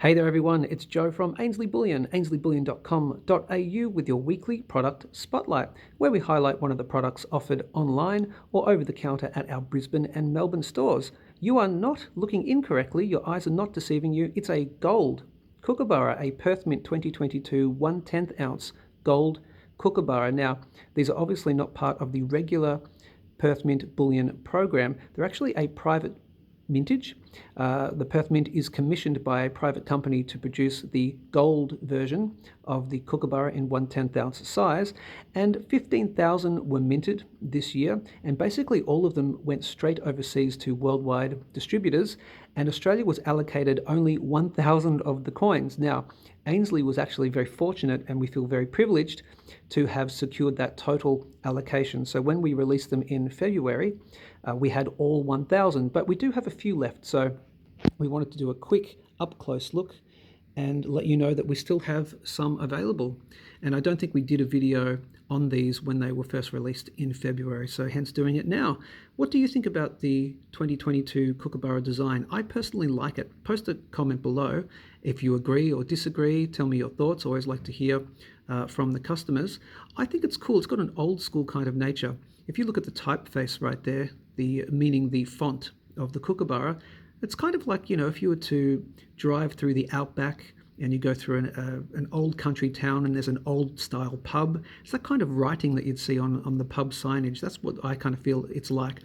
Hey there everyone, it's Joe from Ainslie Bullion, ainslieBullion.com.au with your weekly product spotlight, where we highlight one of the products offered online or over the counter at our Brisbane and Melbourne stores. You are not looking incorrectly, your eyes are not deceiving you, it's a gold Kookaburra, a Perth Mint 2022 1/10 ounce gold Kookaburra. Now, these are obviously not part of the regular Perth Mint Bullion program. They're actually a private mintage. The Perth Mint is commissioned by a private company to produce the gold version of the Kookaburra in 1/10 ounce size, and 15,000 were minted this year, and basically all of them went straight overseas to worldwide distributors, and Australia was allocated only 1,000 of the coins. Now, Ainslie was actually very fortunate, and we feel very privileged to have secured that total allocation. So when we released them in February, we had all 1,000, but we do have a few left. So we wanted to do a quick up-close look and let you know that we still have some available. And I don't think we did a video on these when they were first released in February, so hence doing it now. What do you think about the 2022 Kookaburra design? I personally like it. Post a comment below if you agree or disagree. Tell me your thoughts. I always like to hear from the customers. I think it's cool. It's got an old school kind of nature. If you look at the typeface right there, meaning the font of the Kookaburra, it's kind of like, if you were to drive through the outback and you go through an old country town and there's an old style pub. It's that kind of writing that you'd see on the pub signage. That's what I kind of feel it's like.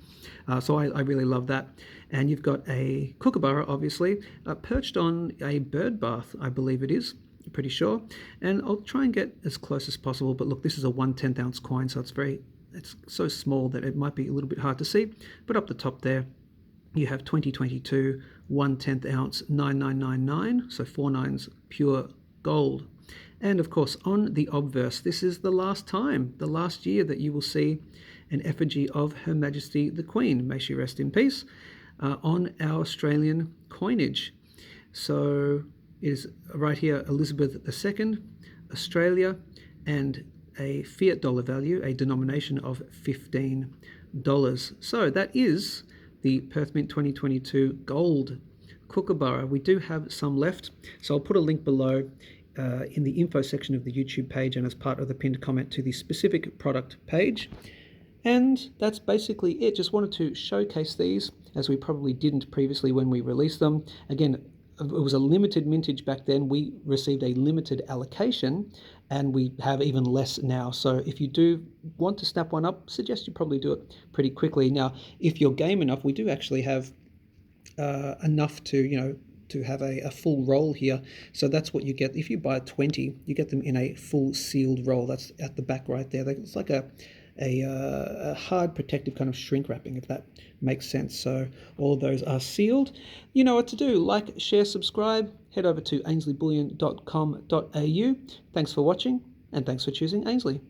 So I really love that. And you've got a Kookaburra, obviously, perched on a bird bath, I believe it is. Pretty sure. And I'll try and get as close as possible. But look, this is a 1/10 ounce coin, so it's so small that it might be a little bit hard to see. But up the top there, you have 2022 1/10 ounce 9999, so 4 nines pure gold. And of course, on the obverse, this is the last year that you will see an effigy of Her Majesty the Queen, may she rest in peace, on our Australian coinage. So it is right here, Elizabeth II, Australia, and a fiat dollar value, a denomination of $15. So that is the Perth Mint 2022 gold Kookaburra. We do have some left, so I'll put a link below in the info section of the YouTube page and as part of the pinned comment to the specific product page. And that's basically it. Just wanted to showcase these, as we probably didn't previously when we released them. Again, it was a limited mintage back then. We received a limited allocation, and we have even less now. So if you do want to snap one up, suggest you probably do it pretty quickly. Now, if you're game enough, we do actually have enough to have a full roll here. So that's what you get. If you buy 20, you get them in a full sealed roll. That's at the back right there. It's like a hard protective kind of shrink wrapping, if that makes sense. So all of those are sealed. You know what to do. Like, share, subscribe. Head over to ainslieBullion.com.au. Thanks for watching, and thanks for choosing Ainslie.